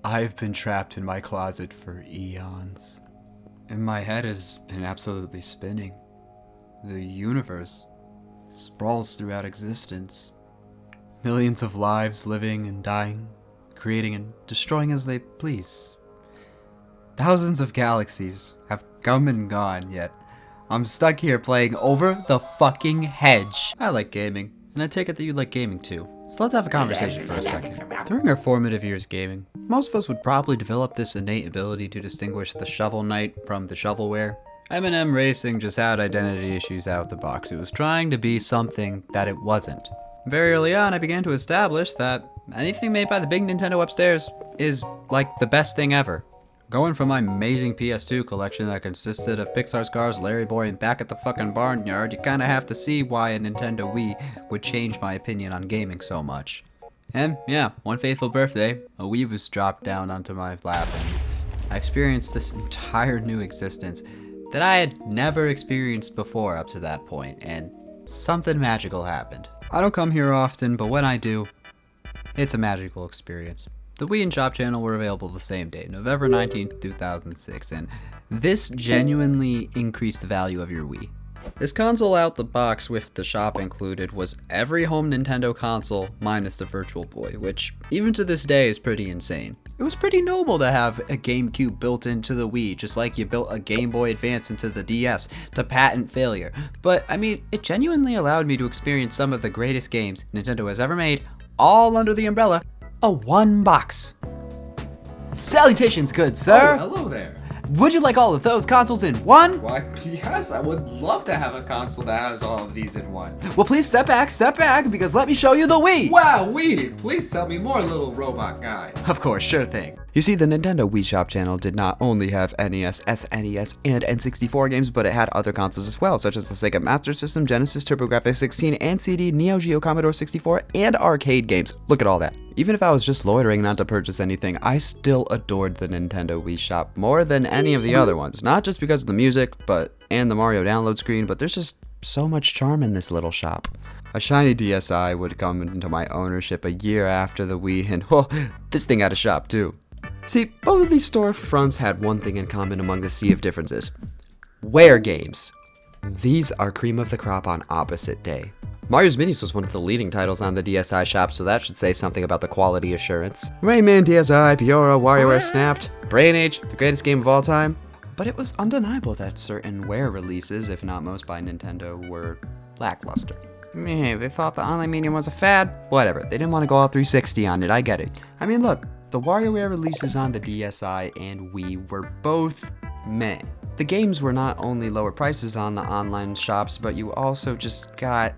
I've been trapped in my closet for eons. And my head has been absolutely spinning. The universe sprawls throughout existence. Millions of lives living and dying, creating and destroying as they please. Thousands of galaxies have come and gone, yet I'm stuck here playing over the fucking hedge. I like gaming, and I take it that you like gaming too. So let's have a conversation for a second. During our formative years gaming, most of us would probably develop this innate ability to distinguish the Shovel Knight from the shovelware. M&M Racing just had identity issues out the box. It was trying to be something that it wasn't. Very early on, I began to establish that anything made by the big Nintendo upstairs is like the best thing ever. Going from my amazing PS2 collection that consisted of Pixar's Cars, Larry Boy, and Back at the fucking Barnyard, you kinda have to see why a Nintendo Wii would change my opinion on gaming so much. And yeah, one fateful birthday, a Wii was dropped down onto my lap, and I experienced this entire new existence that I had never experienced before up to that point, and something magical happened. I don't come here often, but when I do, it's a magical experience. The Wii and Shop channel were available the same day, November 19th, 2006, and this genuinely increased the value of your Wii. This console out the box with the shop included was every home Nintendo console minus the Virtual Boy, which even to this day is pretty insane. It was pretty noble to have a GameCube built into the Wii, just like you built a Game Boy Advance into the DS to patent failure. But I mean, it genuinely allowed me to experience some of the greatest games Nintendo has ever made, all under the umbrella of one box. Salutations, good sir! Oh, hello there. Would you like all of those consoles in one? Why, yes, I would love to have a console that has all of these in one. Well, please step back, because let me show you the Wii! Wow, Wii! Please tell me more, little robot guy. Of course, sure thing. You see, the Nintendo Wii Shop channel did not only have NES, SNES, and N64 games, but it had other consoles as well, such as the Sega Master System, Genesis, TurboGrafx 16, and CD, Neo Geo, Commodore 64, and arcade games. Look at all that. Even if I was just loitering not to purchase anything, I still adored the Nintendo Wii Shop more than any of the other ones. Not just because of the music, and the Mario download screen, but there's just so much charm in this little shop. A shiny DSi would come into my ownership a year after the Wii, and this thing had a shop too. See, both of these storefronts had one thing in common among the sea of differences. Wear games. These are cream of the crop on opposite day. Mario's Minis was one of the leading titles on the DSi shop, so that should say something about the quality assurance. Rayman, DSi, Piora, WarioWare Snapped, Brain Age, the greatest game of all time. But it was undeniable that certain Wear releases, if not most by Nintendo, were lackluster. They thought the online medium was a fad. Whatever, they didn't want to go all 360 on it, I get it. I mean, look, the WarioWare releases on the DSi and Wii were both meh. The games were not only lower prices on the online shops, but you also just got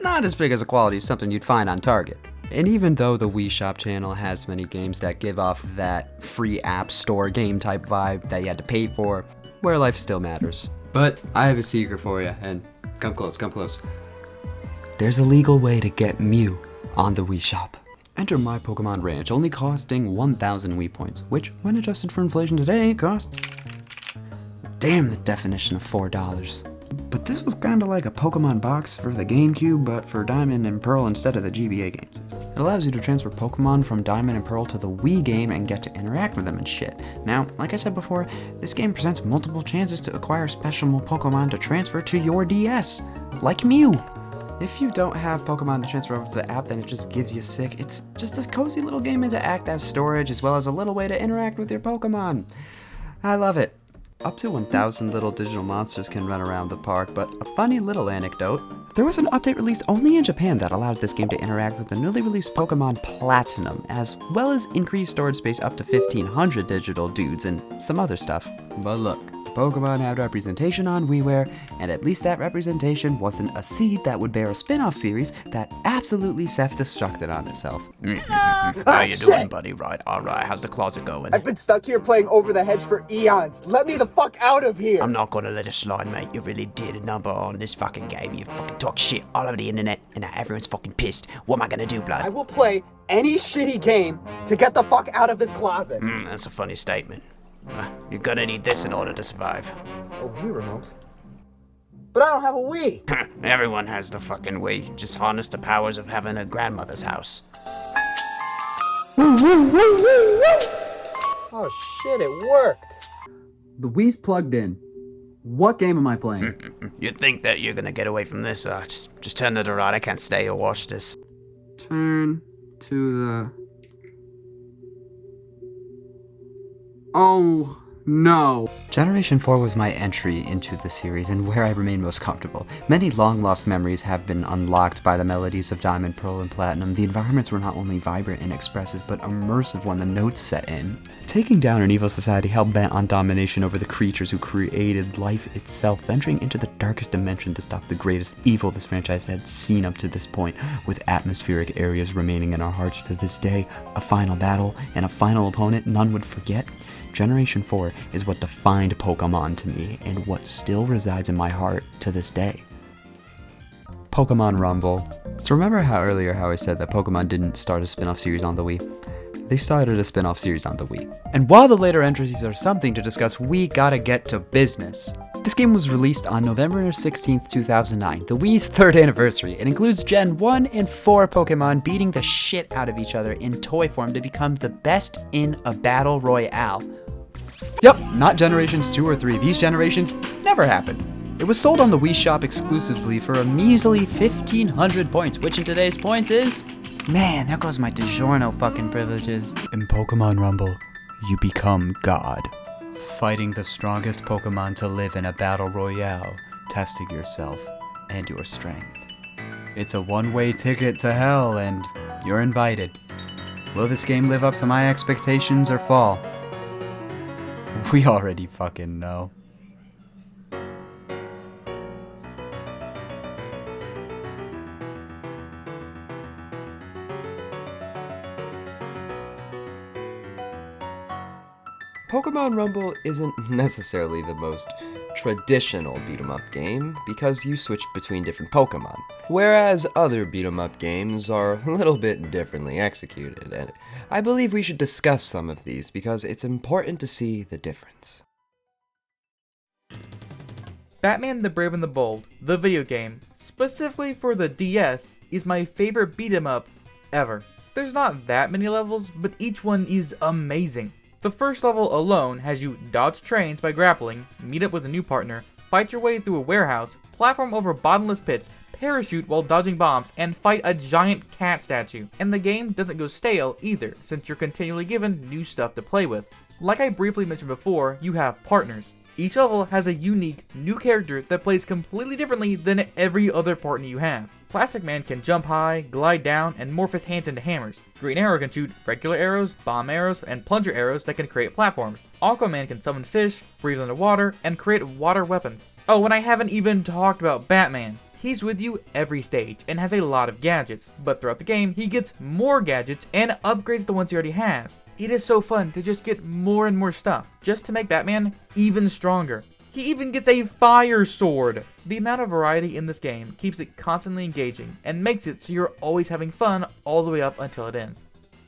not as big as a quality as something you'd find on Target. And even though the Wii Shop channel has many games that give off that free app store game type vibe that you had to pay for, Wear life still matters. But I have a secret for you, and come close, come close. There's a legal way to get Mew on the Wii Shop. Enter My Pokemon Ranch, only costing 1,000 Wii points, which, when adjusted for inflation today, costs damn the definition of $4. But this was kinda like a Pokemon box for the GameCube, but for Diamond and Pearl instead of the GBA games. It allows you to transfer Pokemon from Diamond and Pearl to the Wii game and get to interact with them and shit. Now, like I said before, this game presents multiple chances to acquire special Pokemon to transfer to your DS, like Mew. If you don't have Pokemon to transfer over to the app, then it just gives you sick. It's just a cozy little game to act as storage, as well as a little way to interact with your Pokemon. I love it. Up to 1,000 little digital monsters can run around the park, but a funny little anecdote. There was an update released only in Japan that allowed this game to interact with the newly released Pokemon Platinum, as well as increased storage space up to 1,500 digital dudes and some other stuff. But look, Pokemon had representation on WiiWare, and at least that representation wasn't a seed that would bear a spin-off series that absolutely self-destructed on itself. How you doing, buddy? Right, alright, how's the closet going? I've been stuck here playing Over the Hedge for eons. Let me the fuck out of here! I'm not gonna let it slide, mate. You really did a number on this fucking game. You fucking talk shit all over the internet, and now everyone's fucking pissed. What am I gonna do, blood? I will play any shitty game to get the fuck out of this closet. That's a funny statement. You're gonna need this in order to survive. A Wii remote? But I don't have a Wii! Everyone has the fucking Wii. Just harness the powers of having a grandmother's house. Oh shit, it worked. The Wii's plugged in. What game am I playing? You'd think that you're gonna get away from this, just turn to the right, I can't stay or watch this. Turn to the... Oh, no. Generation 4 was my entry into the series and where I remain most comfortable. Many long-lost memories have been unlocked by the melodies of Diamond, Pearl, and Platinum. The environments were not only vibrant and expressive, but immersive when the notes set in. Taking down an evil society hell-bent on domination over the creatures who created life itself, venturing into the darkest dimension to stop the greatest evil this franchise had seen up to this point, with atmospheric areas remaining in our hearts to this day, a final battle, and a final opponent none would forget. Generation 4 is what defined Pokémon to me, and what still resides in my heart to this day. Pokémon Rumble. So remember how I said that Pokémon didn't start a spin-off series on the Wii? They started a spin-off series on the Wii. And while the later entries are something to discuss, we gotta get to business. This game was released on November 16th, 2009, the Wii's 3rd anniversary. It includes Gen 1 and 4 Pokemon beating the shit out of each other in toy form to become the best in a battle royale. Yep, not generations 2 or 3. These generations never happened. It was sold on the Wii Shop exclusively for a measly 1,500 points, which in today's points is... Man, there goes my DiGiorno fucking privileges. In Pokemon Rumble, you become God. Fighting the strongest Pokemon to live in a battle royale, testing yourself and your strength. It's a one-way ticket to hell, and you're invited. Will this game live up to my expectations or fall? We already fucking know. Pokemon Rumble isn't necessarily the most traditional beat-em-up game because you switch between different Pokemon, whereas other beat-em-up games are a little bit differently executed, and I believe we should discuss some of these because it's important to see the difference. Batman the Brave and the Bold, the video game, specifically for the DS, is my favorite beat-em-up ever. There's not that many levels, but each one is amazing. The first level alone has you dodge trains by grappling, meet up with a new partner, fight your way through a warehouse, platform over bottomless pits, parachute while dodging bombs, and fight a giant cat statue. And the game doesn't go stale either, since you're continually given new stuff to play with. Like I briefly mentioned before, you have partners. Each level has a unique, new character that plays completely differently than every other partner you have. Plastic Man can jump high, glide down, and morph his hands into hammers. Green Arrow can shoot regular arrows, bomb arrows, and plunger arrows that can create platforms. Aquaman can summon fish, breathe underwater, and create water weapons. Oh, and I haven't even talked about Batman. He's with you every stage, and has a lot of gadgets, but throughout the game, he gets more gadgets and upgrades the ones he already has. It is so fun to just get more and more stuff, just to make Batman even stronger. He even gets a fire sword! The amount of variety in this game keeps it constantly engaging, and makes it so you're always having fun all the way up until it ends.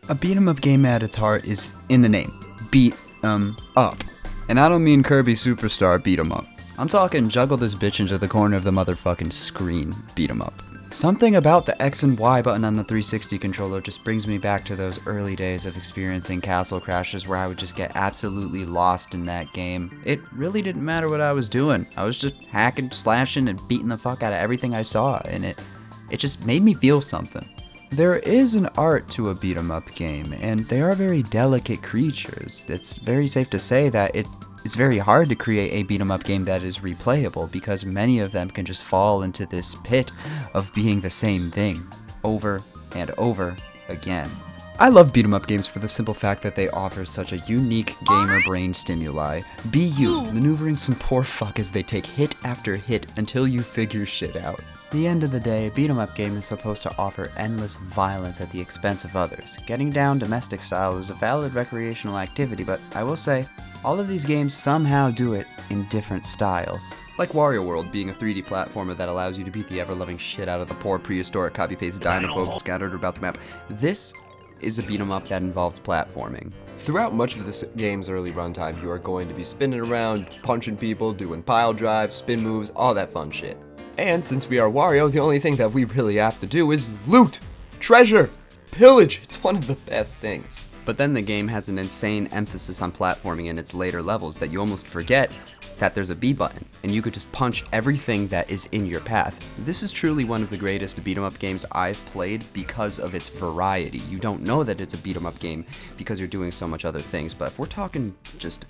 A beat-em-up game at its heart is in the name, beat 'em up. And I don't mean Kirby Superstar beat 'em up. I'm talking juggle this bitch into the corner of the motherfucking screen beat 'em up. Something about the X and Y button on the 360 controller just brings me back to those early days of experiencing Castle Crashers where I would just get absolutely lost in that game. It really didn't matter what I was doing. I was just hacking, slashing, and beating the fuck out of everything I saw, and it just made me feel something. There is an art to a beat 'em up game, and they are very delicate creatures. It's very safe to say that it's very hard to create a beat 'em up game that is replayable because many of them can just fall into this pit of being the same thing over and over again. I love beat 'em up games for the simple fact that they offer such a unique gamer brain stimuli. Be you, maneuvering some poor fuck as they take hit after hit until you figure shit out. At the end of the day, a beat 'em up game is supposed to offer endless violence at the expense of others. Getting down domestic style is a valid recreational activity, but I will say, all of these games somehow do it in different styles. Like Wario World being a 3D platformer that allows you to beat the ever-loving shit out of the poor prehistoric copy-paste dinophobes scattered about the map. This is a beat 'em up that involves platforming. Throughout much of this game's early runtime, you are going to be spinning around, punching people, doing pile drives, spin moves, all that fun shit. And since we are Wario, the only thing that we really have to do is loot, treasure, pillage. It's one of the best things. But then the game has an insane emphasis on platforming in its later levels that you almost forget that there's a B button, and you could just punch everything that is in your path. This is truly one of the greatest beat-em-up games I've played because of its variety. You don't know that it's a beat-em-up game because you're doing so much other things, but if we're talking just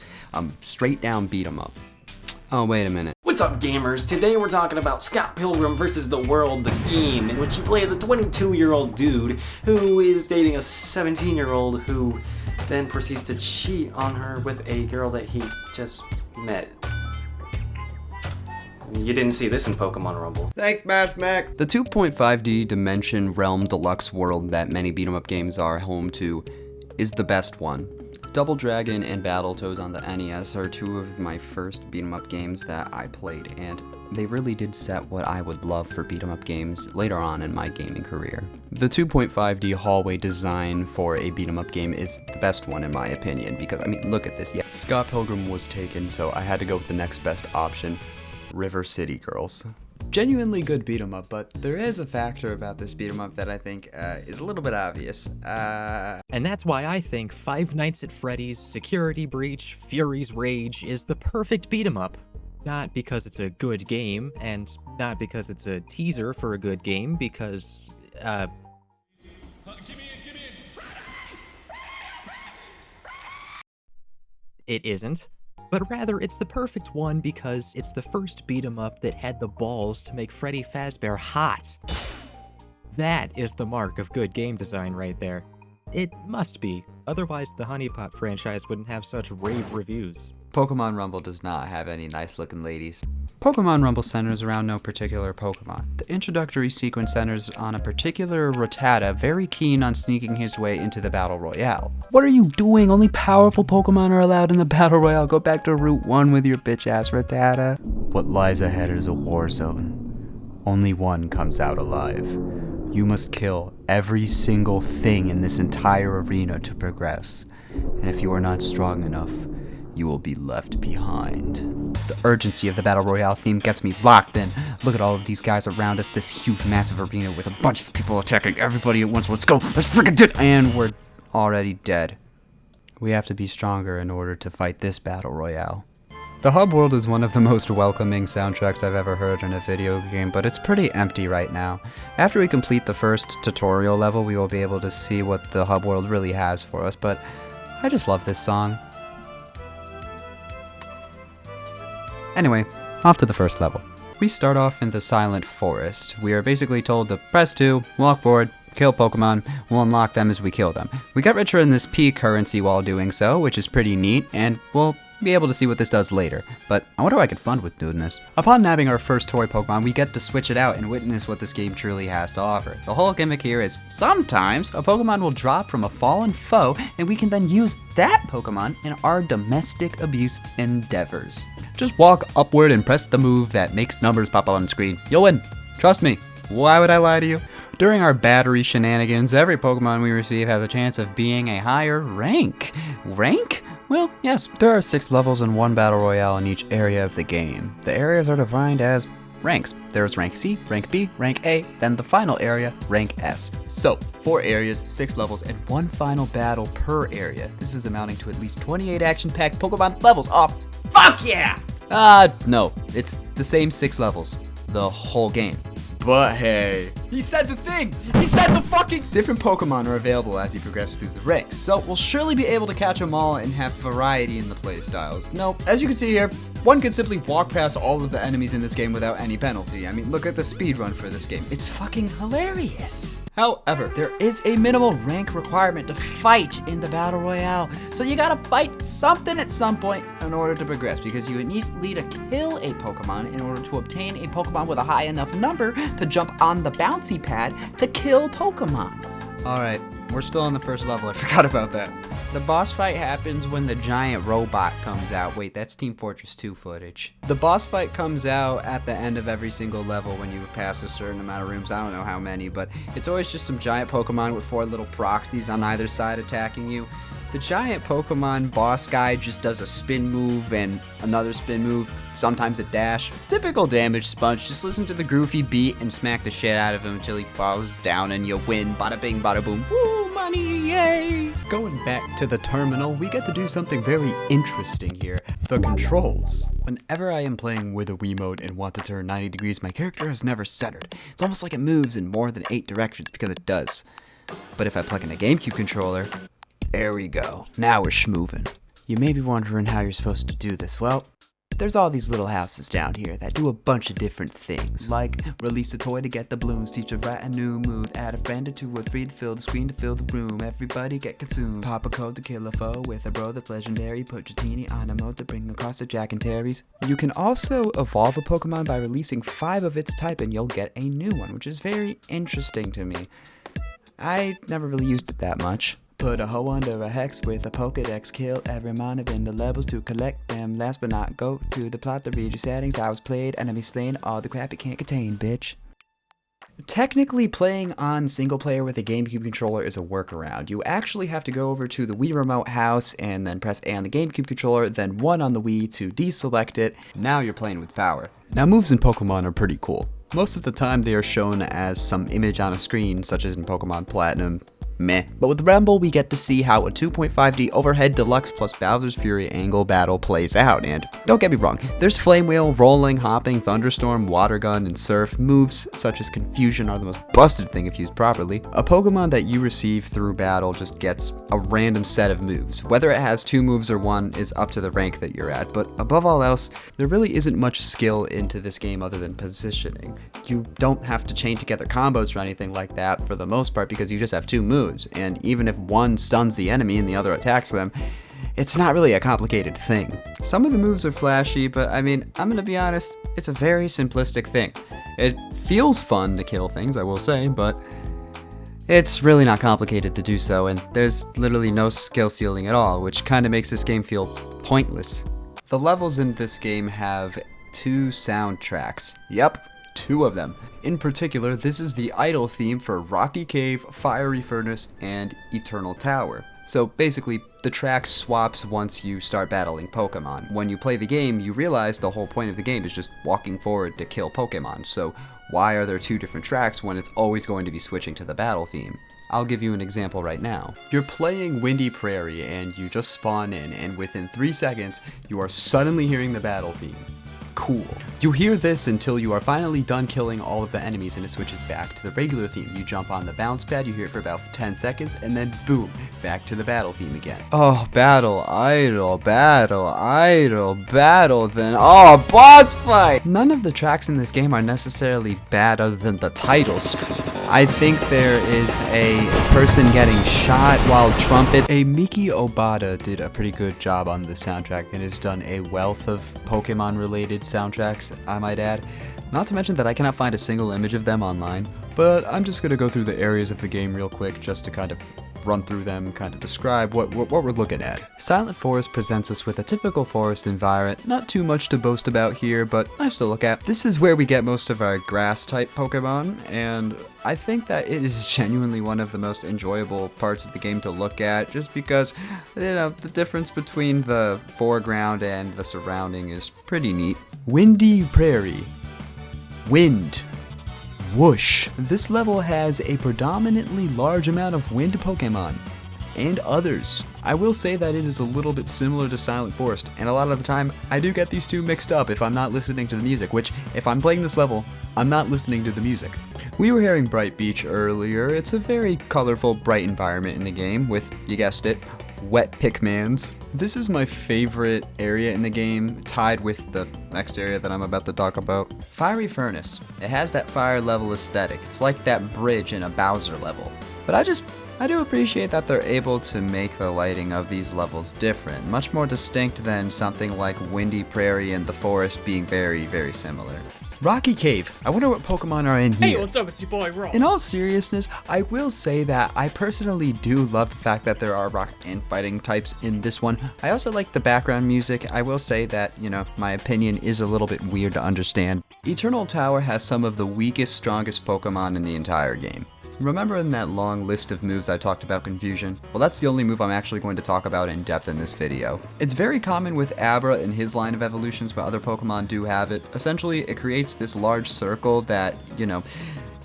straight down beat-em-up. Oh, wait a minute. What's up, gamers? Today we're talking about Scott Pilgrim vs. the World, the game, in which you play as a 22-year-old dude who is dating a 17-year-old who then proceeds to cheat on her with a girl that he just met. You didn't see this in Pokemon Rumble. Thanks, Mash Mac. The 2.5D Dimension Realm Deluxe world that many beat-em-up games are home to is the best one. Double Dragon and Battletoads on the NES are two of my first beat-em-up games that I played, and they really did set what I would love for beat-em-up games later on in my gaming career. The 2.5D hallway design for a beat-em-up game is the best one in my opinion, because, I mean, look at this. Yeah, Scott Pilgrim was taken, so I had to go with the next best option, River City Girls. Genuinely good beat 'em up, but there is a factor about this beat 'em up that I think is a little bit obvious. And that's why I think Five Nights at Freddy's, Security Breach, Fury's Rage is the perfect beat 'em up. Not because it's a good game, and not because it's a teaser for a good game, because, it isn't. But rather, it's the perfect one because it's the first beat 'em up that had the balls to make Freddy Fazbear hot. That is the mark of good game design right there. It must be, otherwise the Honey Pot franchise wouldn't have such rave reviews. Pokemon Rumble does not have any nice looking ladies. Pokemon Rumble centers around no particular Pokemon. The introductory sequence centers on a particular Rattata very keen on sneaking his way into the Battle Royale. What are you doing? Only powerful Pokemon are allowed in the Battle Royale. Go back to Route 1 with your bitch ass Rattata. What lies ahead is a war zone. Only one comes out alive. You must kill every single thing in this entire arena to progress. And if you are not strong enough, you will be left behind. The urgency of the Battle Royale theme gets me locked in. Look at all of these guys around us, this huge, massive arena with a bunch of people attacking everybody at once. Let's go, let's freaking do it! And we're already dead. We have to be stronger in order to fight this Battle Royale. The hub world is one of the most welcoming soundtracks I've ever heard in a video game, but it's pretty empty right now. After we complete the first tutorial level, we will be able to see what the hub world really has for us, but I just love this song. Anyway, off to the first level. We start off in the Silent Forest. We are basically told to press 2, walk forward, kill Pokemon, we'll unlock them as we kill them. We get richer in this P currency while doing so, which is pretty neat, and we'll be able to see what this does later, but I wonder what I could fund with doing this. Upon nabbing our first toy Pokemon, we get to switch it out and witness what this game truly has to offer. The whole gimmick here is sometimes a Pokemon will drop from a fallen foe, and we can then use that Pokemon in our domestic abuse endeavors. Just walk upward and press the move that makes numbers pop up on screen. You'll win. Trust me. Why would I lie to you? During our battery shenanigans, every Pokemon we receive has a chance of being a higher rank. Rank? Well, yes, there are 6 levels and 1 battle royale in each area of the game. The areas are defined as ranks. There's rank C, rank B, rank A, then the final area, rank S. So, 4 areas, 6 levels, and 1 final battle per area. This is amounting to at least 28 action-packed Pokemon levels. Oh, fuck yeah! No, it's the same 6 levels. The whole game. But hey, he said the thing! He said the fucking... Different Pokemon are available as you progress through the ranks, so we'll surely be able to catch them all and have variety in the playstyles. Nope, as you can see here, one can simply walk past all of the enemies in this game without any penalty. I mean, look at the speedrun for this game. It's fucking hilarious. However, there is a minimal rank requirement to fight in the Battle Royale, so you gotta fight something at some point in order to progress, because you need to kill a Pokemon in order to obtain a Pokemon with a high enough number to jump on the bouncy pad to kill Pokemon. Alright, we're still on the first level, I forgot about that. The boss fight happens when the giant robot comes out. Wait, that's Team Fortress 2 footage. The boss fight comes out at the end of every single level when you pass a certain amount of rooms. I don't know how many, but it's always just some giant Pokemon with 4 little proxies on either side attacking you. The giant Pokemon boss guy just does a spin move and another spin move, sometimes a dash. Typical damage sponge, just listen to the groovy beat and smack the shit out of him until he falls down and you win. Bada bing, bada boom. Woo, money, yay! Going back to the terminal, we get to do something very interesting here. The controls. Whenever I am playing with a Wiimote and want to turn 90 degrees, my character is never centered. It's almost like it moves in more than 8 directions because it does. But if I plug in a GameCube controller, there we go. Now we're schmoovin'. You may be wondering how you're supposed to do this. Well, there's all these little houses down here that do a bunch of different things, like release a toy to get the balloons, teach a rat a new move, add a friend or 2 or 3 to fill the screen to fill the room, everybody get consumed, pop a code to kill a foe with a bro that's legendary, put your teeny on a mode to bring across the Jack and Terry's. You can also evolve a Pokemon by releasing 5 of its type and you'll get a new one, which is very interesting to me. I never really used it that much. Put a hoe under a hex with a Pokedex, kill every mono in the levels to collect them. Last but not, go to the plot to read your settings. I was played, enemy slain, all the crap it can't contain, bitch. Technically, playing on single player with a GameCube controller is a workaround. You actually have to go over to the Wii Remote house and then press A on the GameCube controller, then 1 on the Wii to deselect it. Now you're playing with power. Now moves in Pokemon are pretty cool. Most of the time they are shown as some image on a screen, such as in Pokemon Platinum. Meh. But with Rumble, we get to see how a 2.5D overhead deluxe plus Bowser's Fury angle battle plays out, and don't get me wrong, there's Flame Wheel, Rolling, Hopping, Thunderstorm, Water Gun, and Surf. Moves such as Confusion are the most busted thing if used properly. A Pokemon that you receive through battle just gets a random set of moves. Whether it has 2 moves or 1 is up to the rank that you're at, but above all else, there really isn't much skill into this game other than positioning. You don't have to chain together combos or anything like that for the most part because you just have 2 moves. And even if one stuns the enemy and the other attacks them, it's not really a complicated thing. Some of the moves are flashy, but I mean, I'm gonna be honest, it's a very simplistic thing. It feels fun to kill things, I will say, but it's really not complicated to do so, and there's literally no skill ceiling at all, which kind of makes this game feel pointless. The levels in this game have 2 soundtracks. Yep. 2 of them. In particular, this is the idle theme for Rocky Cave, Fiery Furnace, and Eternal Tower. So basically, the track swaps once you start battling Pokemon. When you play the game, you realize the whole point of the game is just walking forward to kill Pokemon, so why are there 2 different tracks when it's always going to be switching to the battle theme? I'll give you an example right now. You're playing Windy Prairie and you just spawn in, and within 3 seconds, you are suddenly hearing the battle theme. Cool. You hear this until you are finally done killing all of the enemies and it switches back to the regular theme. You jump on the bounce pad, you hear it for about 10 seconds, and then boom, back to the battle theme again. Oh, battle, idle, then oh, boss fight! None of the tracks in this game are necessarily bad other than the title screen. I think there is a person getting shot while trumpet. Miki Obata did a pretty good job on the soundtrack and has done a wealth of Pokemon related soundtracks, I might add. Not to mention that I cannot find a single image of them online, but I'm just gonna go through the areas of the game real quick just to kind of run through them, kind of describe what we're looking at. Silent Forest presents us with a typical forest environment. Not too much to boast about here, but nice to look at. This is where we get most of our grass-type Pokemon, and I think that it is genuinely one of the most enjoyable parts of the game to look at, just because, you know, the difference between the foreground and the surrounding is pretty neat. Windy Prairie. Wind. Whoosh. This level has a predominantly large amount of wind Pokemon, and others. I will say that it is a little bit similar to Silent Forest, and a lot of the time, I do get these 2 mixed up if I'm not listening to the music, which, if I'm playing this level, I'm not listening to the music. We were hearing Bright Beach earlier. It's a very colorful, bright environment in the game with, you guessed it, wet Pikmans. This is my favorite area in the game, tied with the next area that I'm about to talk about. Fiery Furnace. It has that fire level aesthetic. It's like that bridge in a Bowser level. But I do appreciate that they're able to make the lighting of these levels different, much more distinct than something like Windy Prairie and the forest being very, very similar. Rocky Cave. I wonder what Pokemon are in here. Hey, what's up? It's your boy, Rob. In all seriousness, I will say that I personally do love the fact that there are rock and fighting types in this one. I also like the background music. I will say that, you know, my opinion is a little bit weird to understand. Eternal Tower has some of the weakest, strongest Pokemon in the entire game. Remember in that long list of moves I talked about Confusion? Well, that's the only move I'm actually going to talk about in depth in this video. It's very common with Abra and his line of evolutions, but other Pokemon do have it. Essentially, it creates this large circle that, you know,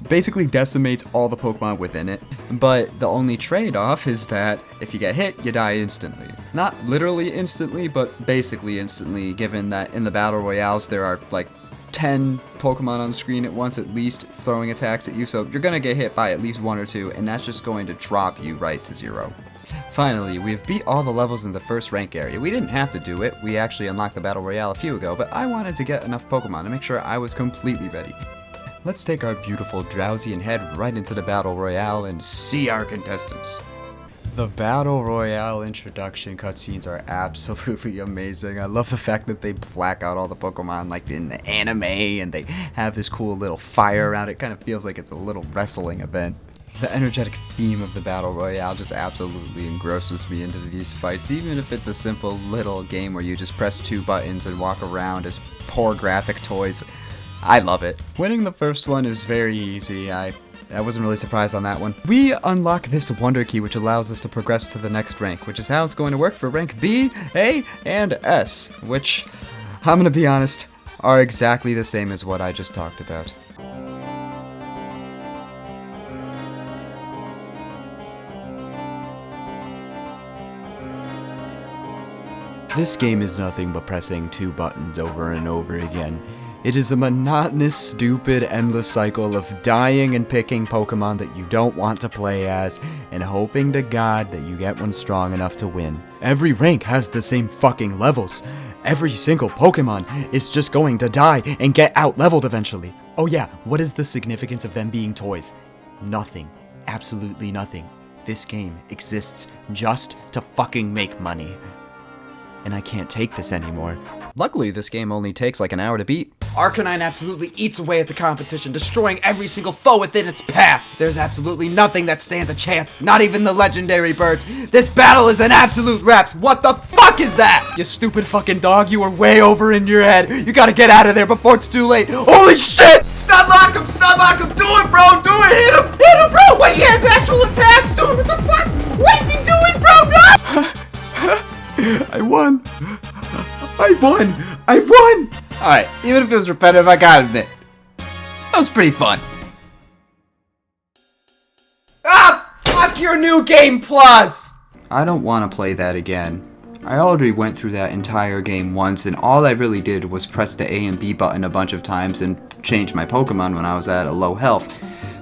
basically decimates all the Pokemon within it. But the only trade-off is that if you get hit, you die instantly. Not literally instantly, but basically instantly, given that in the Battle Royales there are like 10 Pokemon on screen at once at least throwing attacks at you, so you're gonna get hit by at least one or two, and that's just going to drop you right to 0. Finally, we've beat all the levels in the first rank area. We didn't have to do it, we actually unlocked the Battle Royale a few ago, but I wanted to get enough Pokemon to make sure I was completely ready. Let's take our beautiful Drowsy and head right into the Battle Royale and see our contestants. The Battle Royale introduction cutscenes are absolutely amazing. I love the fact that they black out all the Pokemon like in the anime, and they have this cool little fire around it. Kind of feels like it's a little wrestling event. The energetic theme of the Battle Royale just absolutely engrosses me into these fights, even if it's a simple little game where you just press 2 buttons and walk around as poor graphic toys. I love it. Winning the first one is very easy. I wasn't really surprised on that one. We unlock this Wonder Key, which allows us to progress to the next rank, which is how it's going to work for rank B, A, and S, which, I'm gonna be honest, are exactly the same as what I just talked about. This game is nothing but pressing 2 buttons over and over again. It is a monotonous, stupid, endless cycle of dying and picking Pokemon that you don't want to play as, and hoping to God that you get one strong enough to win. Every rank has the same fucking levels. Every single Pokemon is just going to die and get out-leveled eventually. Oh yeah, what is the significance of them being toys? Nothing. Absolutely nothing. This game exists just to fucking make money. And I can't take this anymore. Luckily, this game only takes like an hour to beat. Arcanine absolutely eats away at the competition, destroying every single foe within its path. There's absolutely nothing that stands a chance, not even the legendary birds. This battle is an absolute wraps. What the fuck is that? You stupid fucking dog, you were way over in your head. You gotta get out of there before it's too late. Holy shit! Stun lock him! Stun lock him! Do it, bro! Do it! Hit him! Hit him, bro! Wait, he has actual attacks, dude! What the fuck? What is he doing, bro? No! I won! I won! I won! Alright, even if it was repetitive, I gotta admit, that was pretty fun. Ah! Fuck your new game plus! I don't want to play that again. I already went through that entire game once, and all I really did was press the A and B button a bunch of times and change my Pokemon when I was at a low health.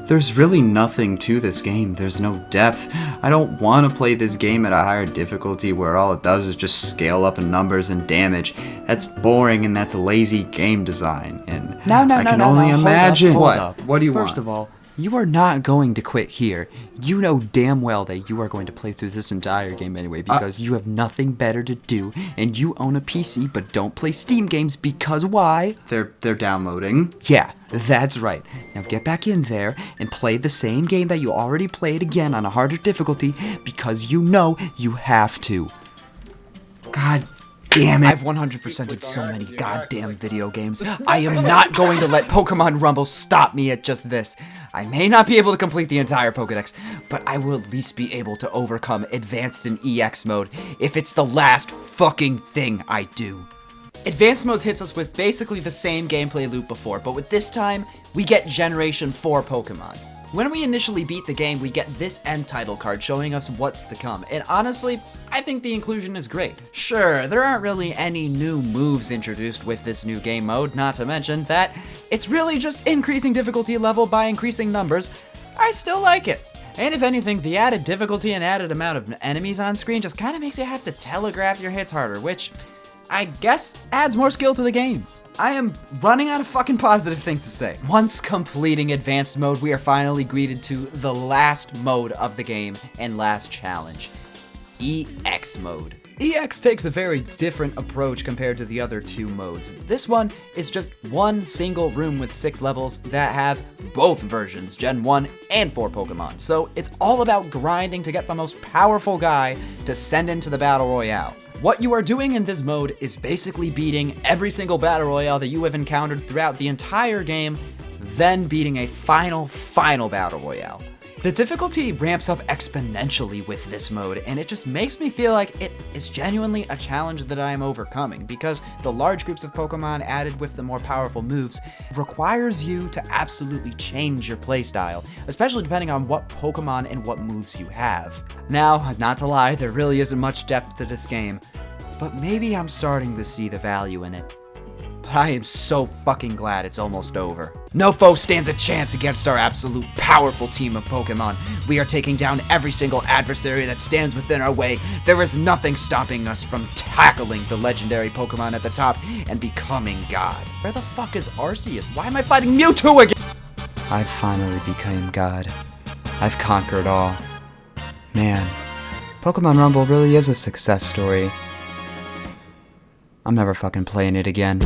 There's really nothing to this game. There's no depth. I don't want to play this game at a higher difficulty where all it does is just scale up in numbers and damage. That's boring and that's lazy game design. And I can only imagine. What do you want? First of all, you are not going to quit here. You know damn well that you are going to play through this entire game anyway because you have nothing better to do, and you own a PC but don't play Steam games because why? They're downloading. Yeah, that's right. Now get back in there and play the same game that you already played again on a harder difficulty because you know you have to. God damn it. I've 100%ed so many goddamn video games. I am not going to let Pokemon Rumble stop me at just this. I may not be able to complete the entire Pokedex, but I will at least be able to overcome Advanced and EX mode if it's the last fucking thing I do. Advanced mode hits us with basically the same gameplay loop before, but with this time, we get Generation 4 Pokemon. When we initially beat the game, we get this end title card showing us what's to come, and honestly, I think the inclusion is great. Sure, there aren't really any new moves introduced with this new game mode, not to mention that it's really just increasing difficulty level by increasing numbers. I still like it. And if anything, the added difficulty and added amount of enemies on screen just kind of makes you have to telegraph your hits harder, which I guess adds more skill to the game. I am running out of fucking positive things to say. Once completing advanced mode, we are finally greeted to the last mode of the game and last challenge, EX mode. EX takes a very different approach compared to the other two modes. This one is just one single room with 6 levels that have both versions, Gen 1 and 4 Pokemon. So it's all about grinding to get the most powerful guy to send into the Battle Royale. What you are doing in this mode is basically beating every single Battle Royale that you have encountered throughout the entire game, then beating a final Battle Royale. The difficulty ramps up exponentially with this mode, and it just makes me feel like it is genuinely a challenge that I am overcoming, because the large groups of Pokemon added with the more powerful moves requires you to absolutely change your playstyle, especially depending on what Pokemon and what moves you have. Now, not to lie, there really isn't much depth to this game, but maybe I'm starting to see the value in it. But I am so fucking glad it's almost over. No foe stands a chance against our absolute powerful team of Pokemon. We are taking down every single adversary that stands within our way. There is nothing stopping us from tackling the legendary Pokemon at the top and becoming God. Where the fuck is Arceus? Why am I fighting Mewtwo again? I've finally become God. I've conquered all. Man, Pokemon Rumble really is a success story. I'm never fucking playing it again.